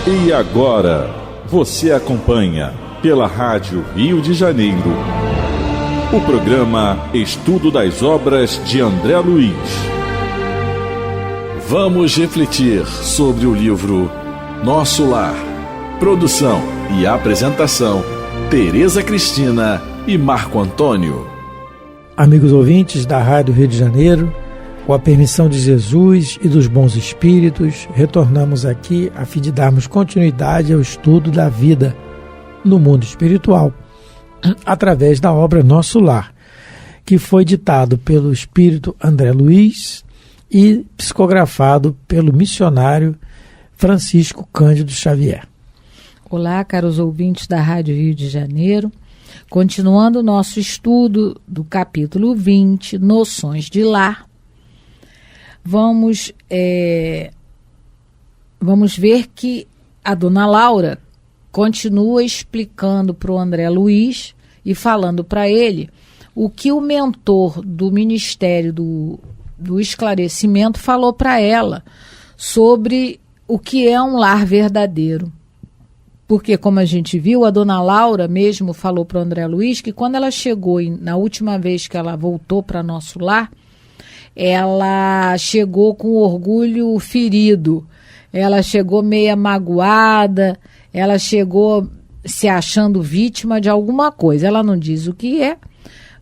E agora, você acompanha pela Rádio Rio de Janeiro o programa Estudo das Obras de André Luiz. Vamos refletir sobre o livro Nosso Lar. Produção e apresentação, Tereza Cristina e Marco Antônio. Amigos ouvintes da Rádio Rio de Janeiro, com a permissão de Jesus e dos bons espíritos, retornamos aqui a fim de darmos continuidade ao estudo da vida no mundo espiritual, através da obra Nosso Lar, que foi ditado pelo espírito André Luiz e psicografado pelo missionário Francisco Cândido Xavier. Olá, caros ouvintes da Rádio Rio de Janeiro. Continuando o nosso estudo do capítulo 20, Noções de Lar, vamos ver que a dona Laura continua explicando para o André Luiz e falando para ele o que o mentor do Ministério do Esclarecimento falou para ela sobre o que é um lar verdadeiro. Porque, como a gente viu, a dona Laura mesmo falou para o André Luiz que quando ela chegou, na última vez que ela voltou para Nosso Lar, ela chegou com orgulho ferido, ela chegou meia magoada, ela chegou se achando vítima de alguma coisa. Ela não diz o que é,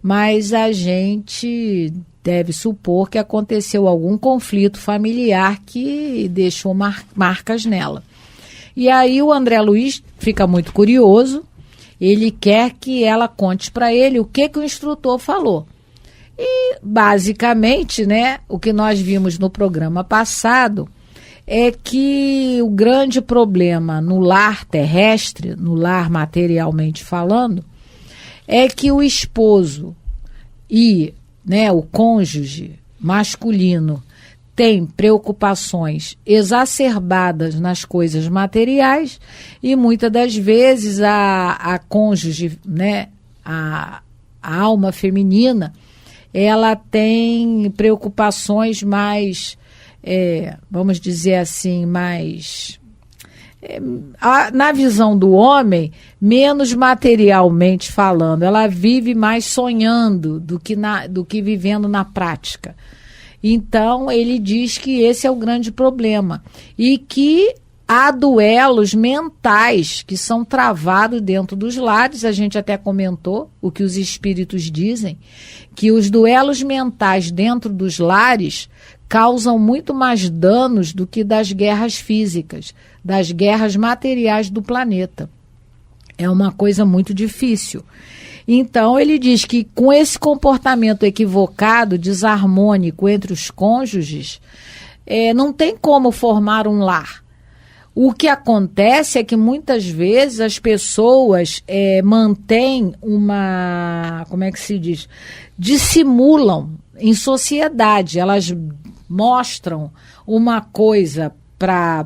mas a gente deve supor que aconteceu algum conflito familiar que deixou marcas nela. E aí o André Luiz fica muito curioso, ele quer que ela conte para ele o que o instrutor falou. E, basicamente, né, o que nós vimos no programa passado é que o grande problema no lar terrestre, no lar materialmente falando, é que o esposo e, né, o cônjuge masculino tem preocupações exacerbadas nas coisas materiais e muitas das vezes a cônjuge, né, a alma feminina, ela tem preocupações mais, vamos dizer assim, mais, na visão do homem, menos materialmente falando. Ela vive mais sonhando do que vivendo na prática. Então, ele diz que esse é o grande problema e que há duelos mentais que são travados dentro dos lares. A gente até comentou o que os espíritos dizem, que os duelos mentais dentro dos lares causam muito mais danos do que das guerras físicas, das guerras materiais do planeta. É uma coisa muito difícil. Então, ele diz que com esse comportamento equivocado, desarmônico entre os cônjuges, não tem como formar um lar. O que acontece é que muitas vezes as pessoas mantêm uma, como é que se diz? Dissimulam em sociedade. Elas mostram uma coisa para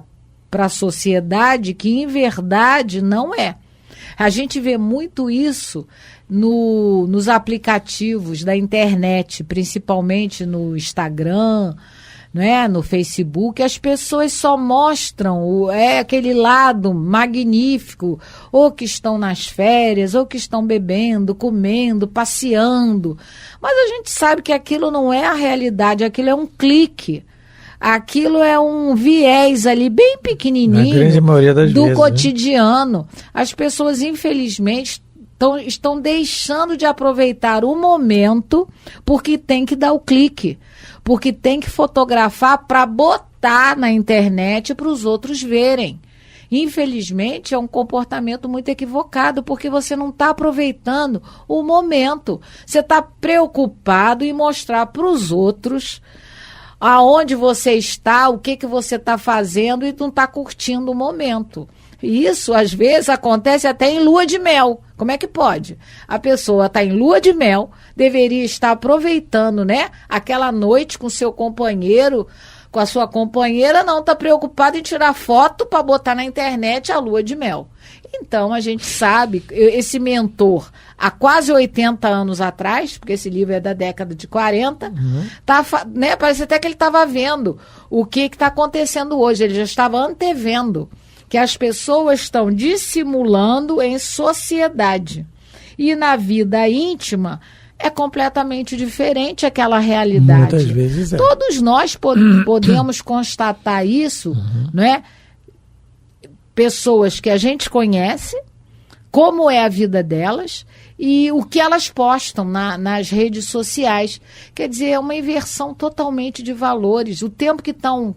a sociedade que, em verdade, não é. A gente vê muito isso nos aplicativos da internet, principalmente no Instagram, né, no Facebook. As pessoas só mostram aquele lado magnífico, ou que estão nas férias, ou que estão bebendo, comendo, passeando. Mas a gente sabe que aquilo não é a realidade, aquilo é um clique. Aquilo é um viés ali bem pequenininho do vezes, cotidiano. Né? As pessoas, infelizmente, estão deixando de aproveitar o momento porque tem que dar o clique, porque tem que fotografar para botar na internet para os outros verem. Infelizmente, é um comportamento muito equivocado, porque você não está aproveitando o momento. Você está preocupado em mostrar para os outros aonde você está, o que você está fazendo e não está curtindo o momento. Isso, às vezes, acontece até em lua de mel. Como é que pode? A pessoa está em lua de mel, deveria estar aproveitando, né, aquela noite com seu companheiro, com a sua companheira, não está preocupada em tirar foto para botar na internet a lua de mel. Então, a gente sabe, esse mentor, há quase 80 anos atrás, porque esse livro é da década de 40, parece até que ele estava vendo o que está acontecendo hoje, ele já estava antevendo que as pessoas estão dissimulando em sociedade. E na vida íntima é completamente diferente aquela realidade. Muitas vezes é. Todos nós podemos constatar isso, não é? Pessoas que a gente conhece, como é a vida delas e o que elas postam nas redes sociais. Quer dizer, é uma inversão totalmente de valores. O tempo que estão,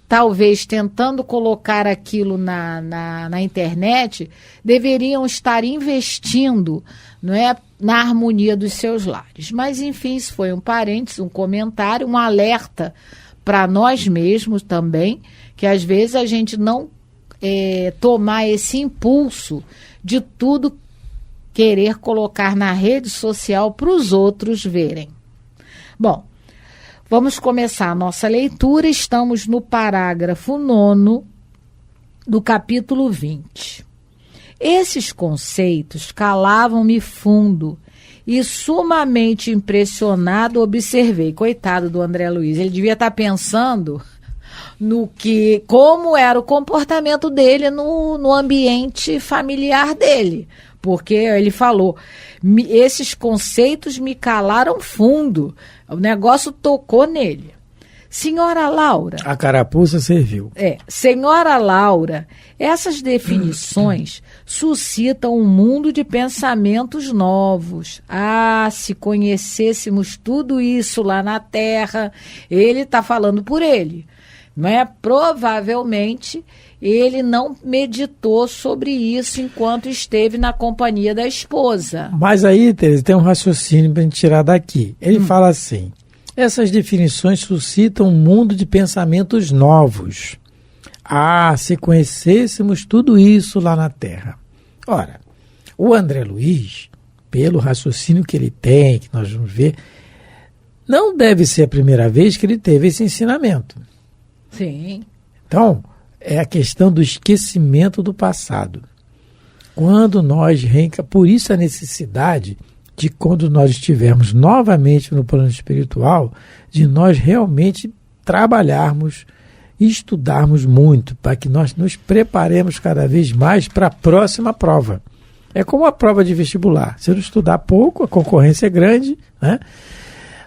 talvez, tentando colocar aquilo na internet, deveriam estar investindo, não é, na harmonia dos seus lares. Mas, enfim, isso foi um parênteses, um comentário, um alerta para nós mesmos também, que às vezes a gente não tomar esse impulso de tudo querer colocar na rede social para os outros verem. Bom, vamos começar a nossa leitura. Estamos no parágrafo 9 do capítulo 20. Esses conceitos calavam-me fundo e sumamente impressionado observei. Coitado do André Luiz, ele devia estar pensando como era o comportamento dele no ambiente familiar dele. Porque ele falou, esses conceitos me calaram fundo, o negócio tocou nele. Senhora Laura... A carapuça serviu. Senhora Laura, essas definições suscitam um mundo de pensamentos novos. Ah, se conhecêssemos tudo isso lá na Terra, ele está falando por ele. Não é? Provavelmente ele não meditou sobre isso enquanto esteve na companhia da esposa. Mas aí, Tereza, tem um raciocínio para a gente tirar daqui. Ele fala assim, essas definições suscitam um mundo de pensamentos novos. Ah, se conhecêssemos tudo isso lá na Terra. Ora, o André Luiz, pelo raciocínio que ele tem, que nós vamos ver, não deve ser a primeira vez que ele teve esse ensinamento. Sim. Então, é a questão do esquecimento do passado. Quando nós por isso a necessidade de, quando nós estivermos novamente no plano espiritual, de nós realmente trabalharmos e estudarmos muito, para que nós nos preparemos cada vez mais para a próxima prova. É como a prova de vestibular. Se eu não estudar pouco, a concorrência é grande, né?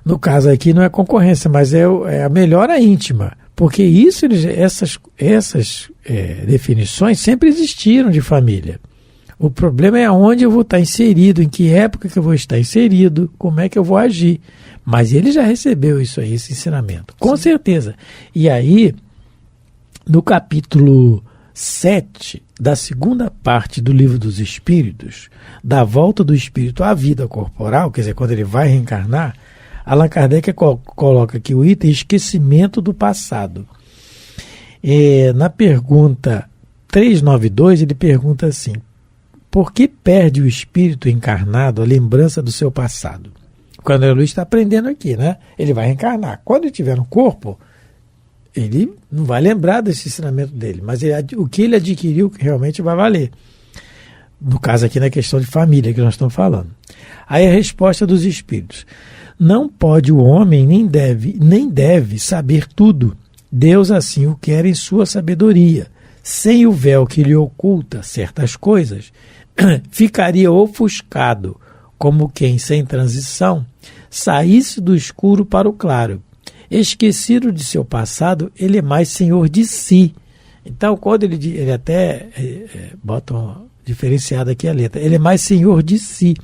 No caso aqui não é concorrência, mas é a melhora íntima. Porque essas definições sempre existiram de família. O problema é onde eu vou estar inserido, em que época que eu vou estar inserido, como é que eu vou agir. Mas ele já recebeu isso aí, esse ensinamento, com certeza. E aí, no capítulo 7 da segunda parte do Livro dos Espíritos, da volta do espírito à vida corporal, quer dizer, quando ele vai reencarnar, Allan Kardec coloca aqui o item esquecimento do passado. Na pergunta 392, ele pergunta assim, por que perde o espírito encarnado a lembrança do seu passado? Quando o Luiz está aprendendo aqui, né? Ele vai reencarnar. Quando ele estiver no corpo, ele não vai lembrar desse ensinamento dele, mas o que ele adquiriu realmente vai valer. No caso aqui na questão de família que nós estamos falando. Aí a resposta dos espíritos. Não pode o homem, nem deve saber tudo. Deus assim o quer em sua sabedoria. Sem o véu que lhe oculta certas coisas, ficaria ofuscado, como quem, sem transição, saísse do escuro para o claro. Esquecido de seu passado, ele é mais senhor de si. Então, quando ele até bota uma diferenciada aqui a letra, ele é mais senhor de si.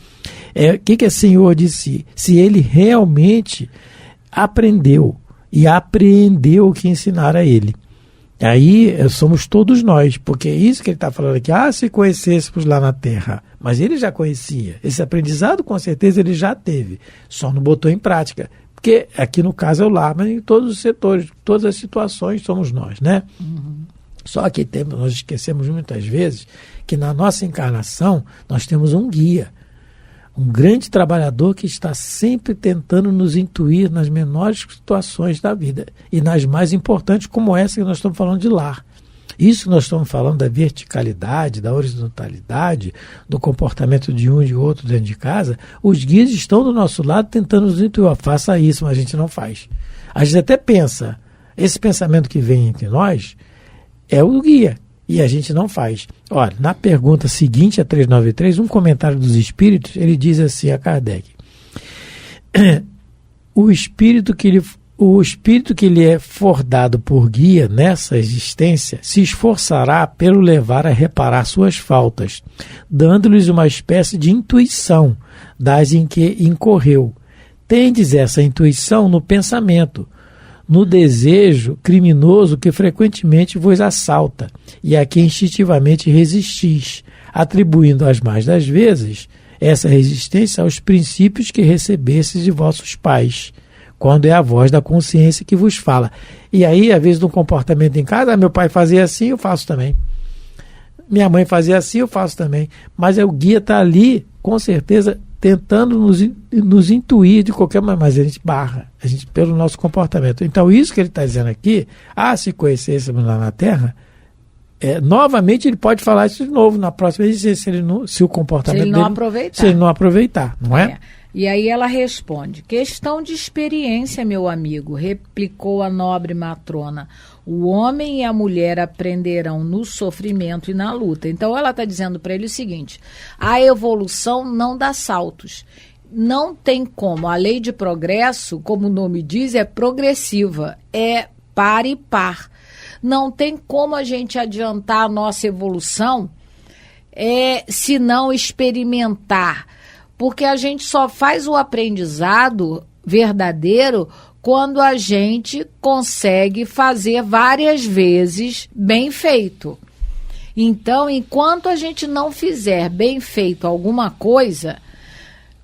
O que é senhor de si? Se ele realmente aprendeu e apreendeu o que ensinaram a ele. Aí somos todos nós, porque é isso que ele está falando aqui. Se conhecêssemos lá na Terra. Mas ele já conhecia. Esse aprendizado, com certeza, ele já teve. Só não botou em prática. Porque aqui no caso é o lar, mas em todos os setores, todas as situações somos nós, né? Uhum. Só que nós esquecemos muitas vezes que na nossa encarnação nós temos um guia. Um grande trabalhador que está sempre tentando nos intuir nas menores situações da vida e nas mais importantes, como essa que nós estamos falando de lar. Isso que nós estamos falando da verticalidade, da horizontalidade, do comportamento de um e de outro dentro de casa, os guias estão do nosso lado tentando nos intuir. Faça isso, mas a gente não faz. A gente até pensa, esse pensamento que vem entre nós é o guia. E a gente não faz. Olha, na pergunta seguinte, a 393, um comentário dos espíritos, ele diz assim a Kardec: o espírito que lhe é for dado por guia nessa existência se esforçará pelo levar a reparar suas faltas, dando-lhes uma espécie de intuição das em que incorreu. Tendes essa intuição no pensamento, no desejo criminoso que frequentemente vos assalta e a que instintivamente resistis, atribuindo as mais das vezes essa resistência aos princípios que recebestes de vossos pais, quando é a voz da consciência que vos fala. E aí, às vezes, no comportamento em casa, meu pai fazia assim, eu faço também. Minha mãe fazia assim, eu faço também. Mas o guia está ali, com certeza, tentando nos intuir de qualquer maneira, mas a gente barra, pelo nosso comportamento. Então, isso que ele está dizendo aqui, se conhecêssemos lá na Terra, novamente ele pode falar isso de novo na próxima existência, se o comportamento dele... Se ele não aproveitar, não é? E aí ela responde: questão de experiência, meu amigo, replicou a nobre matrona. O homem e a mulher aprenderão no sofrimento e na luta. Então ela está dizendo para ele o seguinte: a evolução não dá saltos. Não tem como. A lei de progresso, como o nome diz, é progressiva, é par e par. Não tem como a gente adiantar a nossa evolução se não experimentar. Porque a gente só faz o aprendizado verdadeiro quando a gente consegue fazer várias vezes bem feito. Então, enquanto a gente não fizer bem feito alguma coisa,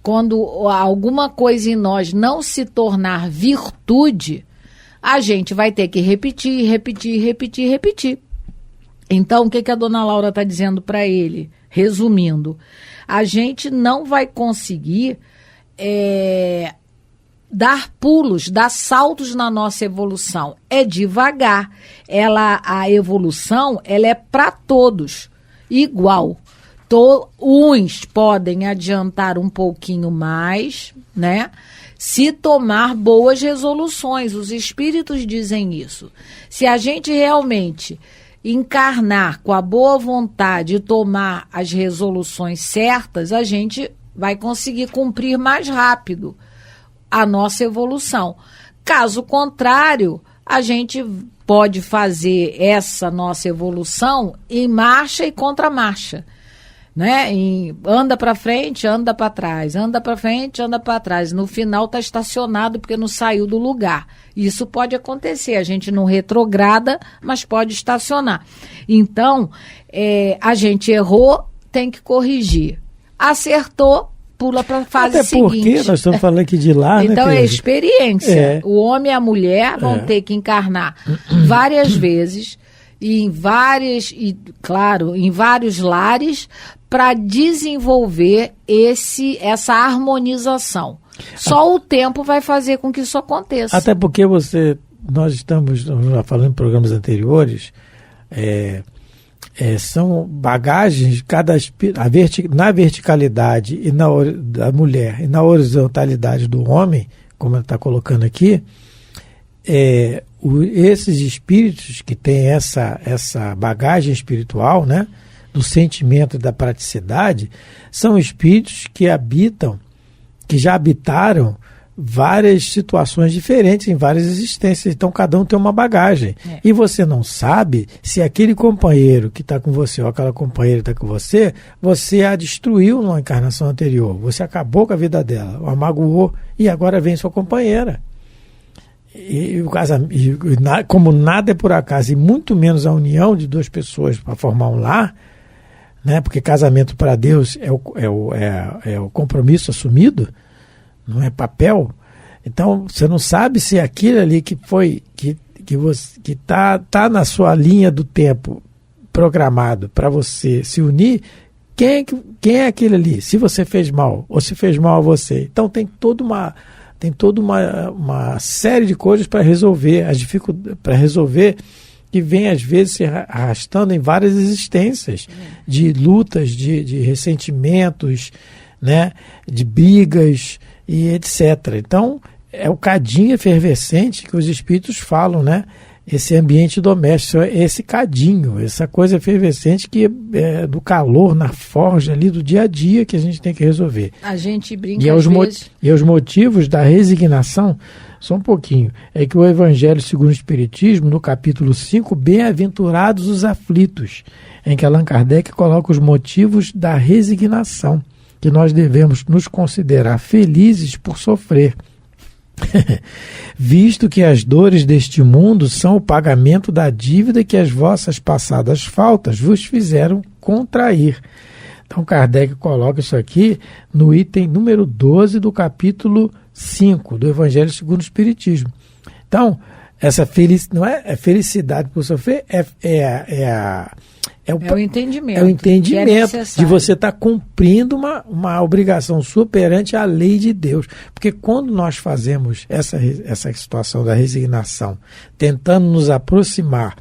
quando alguma coisa em nós não se tornar virtude, a gente vai ter que repetir. Então, o que a dona Laura está dizendo para ele? Resumindo, a gente não vai conseguir dar pulos, dar saltos na nossa evolução. É devagar. A evolução, ela é para todos, igual. Uns podem adiantar um pouquinho mais, né? Se tomar boas resoluções. Os espíritos dizem isso. Se a gente realmente encarnar com a boa vontade e tomar as resoluções certas, a gente vai conseguir cumprir mais rápido a nossa evolução. Caso contrário, a gente pode fazer essa nossa evolução em marcha e contramarcha, né? Anda para frente, anda para trás, anda para frente, anda para trás. No final está estacionado porque não saiu do lugar. Isso pode acontecer, a gente não retrograda, mas pode estacionar. Então, a gente errou, tem que corrigir. Acertou, pula para a fase seguinte. Até porque nós estamos falando aqui de lá, então, né, é experiência. O homem e a mulher vão ter que encarnar várias vezes, em vários lares, para desenvolver essa harmonização. Só o tempo vai fazer com que isso aconteça. Até porque nós estamos já falando em programas anteriores, são bagagens, na verticalidade da mulher e na horizontalidade do homem, como ela está colocando aqui, esses espíritos que têm essa bagagem espiritual, né, do sentimento e da praticidade, são espíritos que já habitaram várias situações diferentes em várias existências. Então cada um tem uma bagagem. E você não sabe se aquele companheiro que está com você ou aquela companheira que está com você a destruiu numa encarnação anterior. Você acabou com a vida dela, a magoou, e agora vem sua companheira. Como nada é por acaso, e muito menos a união de duas pessoas para formar um lar, né? Porque casamento para Deus é o compromisso assumido, não é papel. Então você não sabe se aquilo ali que tá na sua linha do tempo programado para você se unir, quem é aquele ali? Se você fez mal ou se fez mal a você. Então tem toda uma série de coisas para resolver, para resolver, que vem às vezes se arrastando em várias existências, de lutas, de ressentimentos, né, de brigas e etc. Então é o cadinho efervescente que os espíritos falam, né? esse ambiente doméstico, esse cadinho, essa coisa efervescente que é do calor na forja ali do dia a dia que a gente tem que resolver. A gente brinca e às vezes... E os motivos da resignação, só um pouquinho, é que o Evangelho segundo o Espiritismo, no capítulo 5, Bem-aventurados os aflitos, em que Allan Kardec coloca os motivos da resignação, que nós devemos nos considerar felizes por sofrer, visto que as dores deste mundo são o pagamento da dívida que as vossas passadas faltas vos fizeram contrair. Então Kardec coloca isso aqui no item número 12 do capítulo 5 do Evangelho segundo o Espiritismo. Então, essa não é felicidade por sofrer, é o entendimento. É o entendimento de você estar cumprindo uma obrigação sua perante a lei de Deus. Porque quando nós fazemos essa situação da resignação, tentando nos aproximar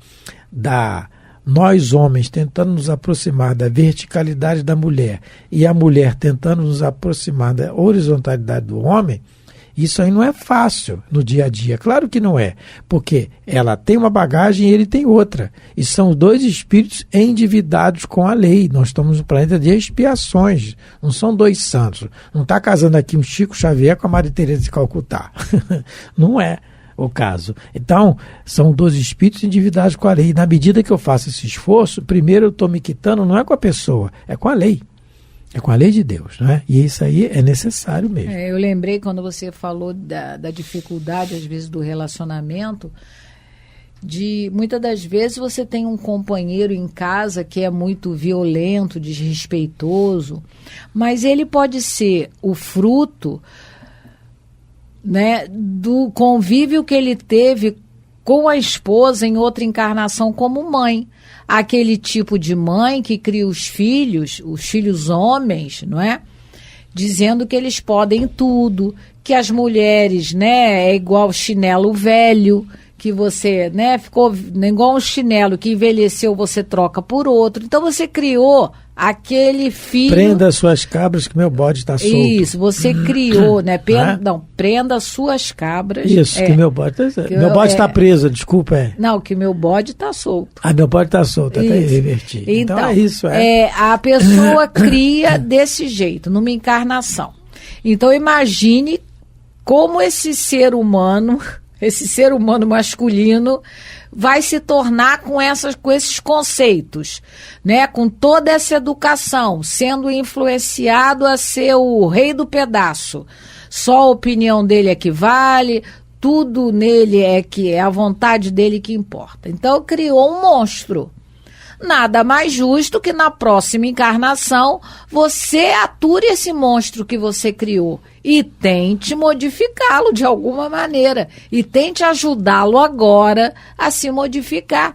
nós homens tentando nos aproximar da verticalidade da mulher e a mulher tentando nos aproximar da horizontalidade do homem, isso aí não é fácil no dia a dia. Claro que não é, porque ela tem uma bagagem e ele tem outra. E são dois espíritos endividados com a lei. Nós estamos no planeta de expiações, não são dois santos. Não está casando aqui um Chico Xavier com a Maria Teresa de Calcutá. Não é o caso. Então, são dois espíritos endividados com a lei. E na medida que eu faço esse esforço, primeiro eu estou me quitando, não é com a pessoa, é com a lei. É com a lei de Deus, né? E isso aí é necessário mesmo. Eu lembrei quando você falou da dificuldade, às vezes, do relacionamento, muitas das vezes você tem um companheiro em casa que é muito violento, desrespeitoso, mas ele pode ser o fruto, né, do convívio que ele teve com a esposa em outra encarnação como mãe. Aquele tipo de mãe que cria os filhos homens, não é? Dizendo que eles podem tudo, que as mulheres, né, é igual chinelo velho, que você, né, ficou igual um chinelo que envelheceu, você troca por outro. Então você criou aquele filho... Prenda suas cabras que meu bode está solto. Isso, você criou, né? Prenda suas cabras. Isso, que meu bode está solto. Meu bode está preso, desculpa. Não, que meu bode está solto. Ah, meu bode está solto, até revertir. Então é isso. A pessoa cria desse jeito, numa encarnação. Então imagine como esse ser humano masculino vai se tornar com esses conceitos, né? Com toda essa educação, sendo influenciado a ser o rei do pedaço. Só a opinião dele é que vale, tudo nele é a vontade dele que importa. Então criou um monstro. Nada mais justo que na próxima encarnação você ature esse monstro que você criou e tente modificá-lo de alguma maneira e tente ajudá-lo agora a se modificar.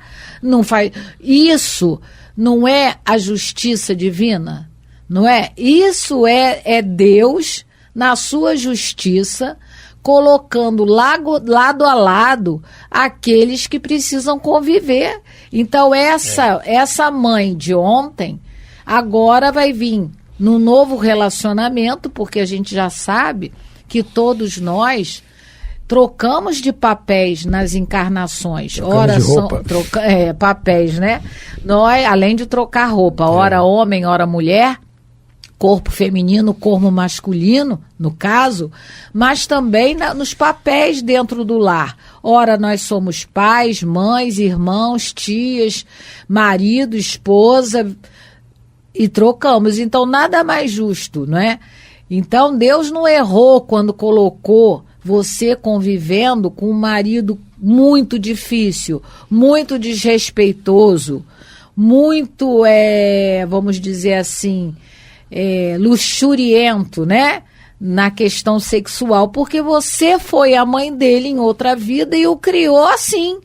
Isso não é a justiça divina, não é? Isso é Deus na sua justiça, colocando lado a lado aqueles que precisam conviver. Então essa mãe de ontem agora vai vir no novo relacionamento, porque a gente já sabe que todos nós trocamos de papéis nas encarnações. Ora são papéis, né? Nós, além de trocar roupa, ora homem, ora mulher, corpo feminino, corpo masculino, no caso, mas também nos papéis dentro do lar. Ora, nós somos pais, mães, irmãos, tias, marido, esposa, e trocamos. Então, nada mais justo, não é? Então, Deus não errou quando colocou você convivendo com um marido muito difícil, muito desrespeitoso, muito, vamos dizer assim, luxuriento, né? Na questão sexual, porque você foi a mãe dele em outra vida e o criou assim.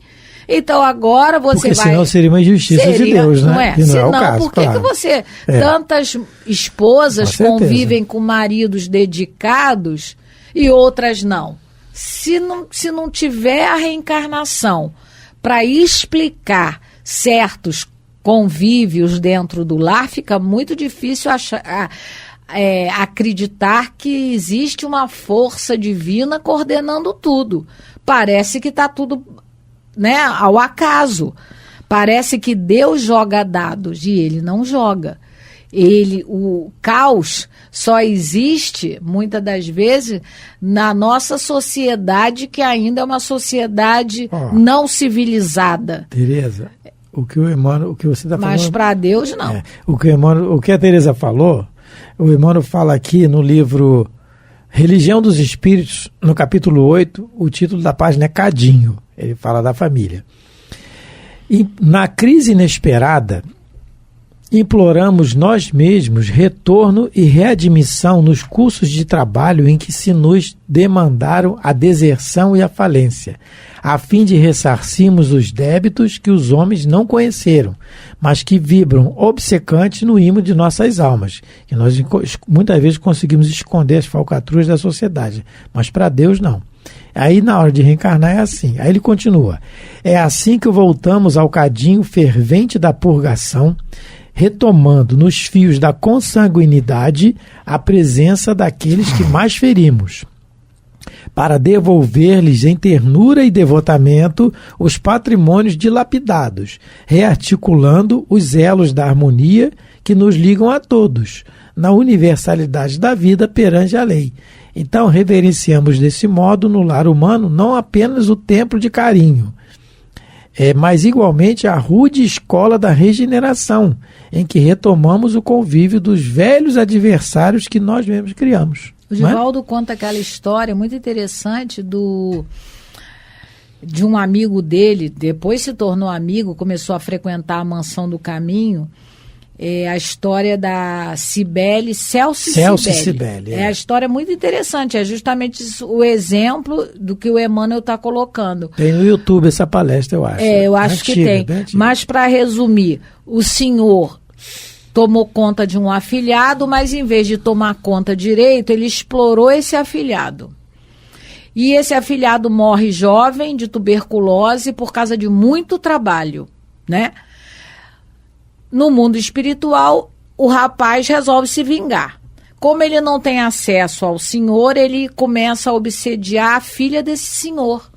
Então agora você porque senão seria uma injustiça de Deus, né? Não é? Senão, é o caso, por que você... Tantas esposas convivem com maridos dedicados e outras não? Se não tiver a reencarnação para explicar certos convívios dentro do lar, fica muito difícil acreditar que existe uma força divina coordenando tudo. Parece que está tudo né, ao acaso. Parece que Deus joga dados e ele não joga. O caos só existe, muitas das vezes, na nossa sociedade, que ainda é uma sociedade não civilizada. Tereza, o que você está falando... Mas para Deus, não. O que a Tereza falou, o Emmanuel fala aqui no livro Religião dos Espíritos, no capítulo 8, o título da página é Cadinho. Ele fala da família. E na crise inesperada, imploramos nós mesmos retorno e readmissão nos cursos de trabalho em que se nos demandaram a deserção e a falência, a fim de ressarcirmos os débitos que os homens não conheceram, mas que vibram obcecantes no imo de nossas almas, que nós muitas vezes conseguimos esconder as falcatruas da sociedade, mas para Deus não. Aí na hora de reencarnar é assim. Aí ele continua: é assim que voltamos ao cadinho fervente da purgação, retomando nos fios da consanguinidade a presença daqueles que mais ferimos, para devolver-lhes em ternura e devotamento os patrimônios dilapidados, rearticulando os elos da harmonia que nos ligam a todos, na universalidade da vida perante a lei. Então, reverenciamos desse modo no lar humano não apenas o templo de carinho, mas igualmente a rude escola da regeneração, em que retomamos o convívio dos velhos adversários que nós mesmos criamos. O Divaldo conta aquela história muito interessante de um amigo dele, depois se tornou amigo, começou a frequentar a Mansão do Caminho. A história da Cibele, Celso e Cibele. É a história muito interessante, é justamente o exemplo do que o Emmanuel está colocando. Tem no YouTube essa palestra, eu acho. Eu acho que tem. Mas, para resumir, o senhor tomou conta de um afilhado, mas em vez de tomar conta direito, ele explorou esse afilhado. E esse afilhado morre jovem de tuberculose por causa de muito trabalho, né? No mundo espiritual, o rapaz resolve se vingar. Como ele não tem acesso ao senhor, ele começa a obsediar a filha desse senhor.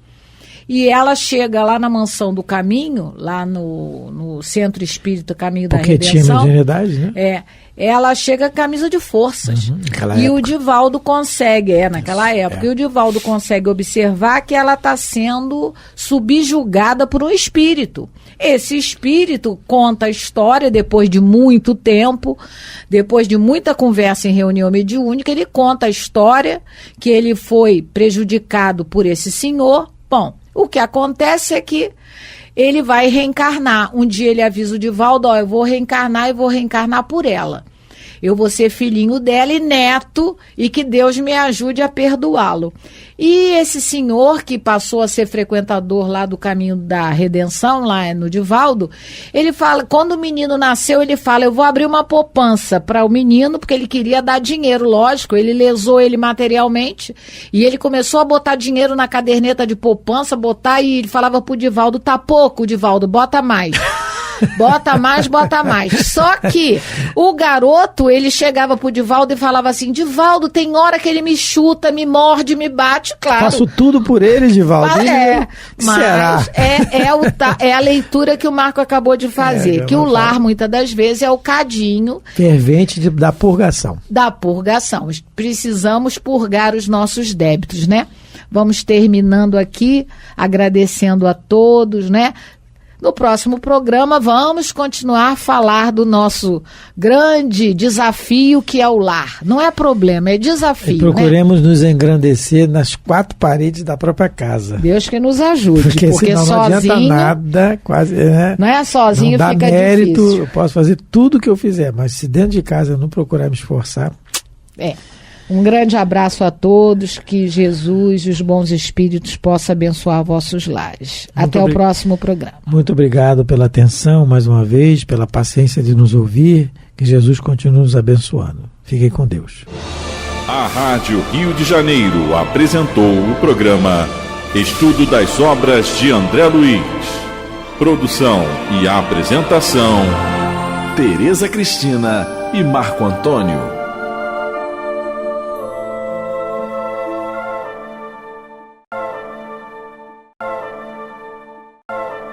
E ela chega lá na Mansão do Caminho, lá no Centro Espírita Caminho da Redenção. Porque tinha mediunidade, né? Ela chega com camisa de forças. E o Divaldo consegue, naquela época, e o Divaldo consegue observar que ela está sendo subjugada por um espírito. Esse espírito conta a história, depois de muito tempo, depois de muita conversa em reunião mediúnica, ele conta a história que ele foi prejudicado por esse senhor. Bom, o que acontece é que ele vai reencarnar. Um dia ele avisa o Divaldo: eu vou reencarnar e vou reencarnar por ela. Eu vou ser filhinho dela e neto, e que Deus me ajude a perdoá-lo. E esse senhor, que passou a ser frequentador lá do Caminho da Redenção, lá no Divaldo, ele fala, quando o menino nasceu, ele fala: eu vou abrir uma poupança para o menino, porque ele queria dar dinheiro, lógico, ele lesou ele materialmente, e ele começou a botar dinheiro na caderneta de poupança, e ele falava pro Divaldo: tá pouco, Divaldo, bota mais. Bota mais, bota mais. Só que o garoto, ele chegava pro Divaldo e falava assim: Divaldo, tem hora que ele me chuta, me morde, me bate, claro. Faço tudo por ele, Divaldo. Mas será? É a leitura que o Marco acabou de fazer, que o lar, muitas das vezes, é o cadinho fervente da purgação. Da purgação. Precisamos purgar os nossos débitos, né? Vamos terminando aqui, agradecendo a todos, né? No próximo programa, vamos continuar a falar do nosso grande desafio, que é o lar. Não é problema, é desafio. E procuremos nos engrandecer nas quatro paredes da própria casa. Deus que nos ajude. Porque senão sozinho, não adianta nada, quase. Não é sozinho, não fica dá mérito, difícil. Eu posso fazer tudo o que eu fizer, mas se dentro de casa eu não procurar me esforçar. Um grande abraço a todos, que Jesus e os bons espíritos possam abençoar vossos lares. Até o próximo programa. Muito obrigado pela atenção, mais uma vez, pela paciência de nos ouvir, que Jesus continue nos abençoando. Fiquem com Deus. A Rádio Rio de Janeiro apresentou o programa Estudo das Obras de André Luiz. Produção e apresentação, Tereza Cristina e Marco Antônio.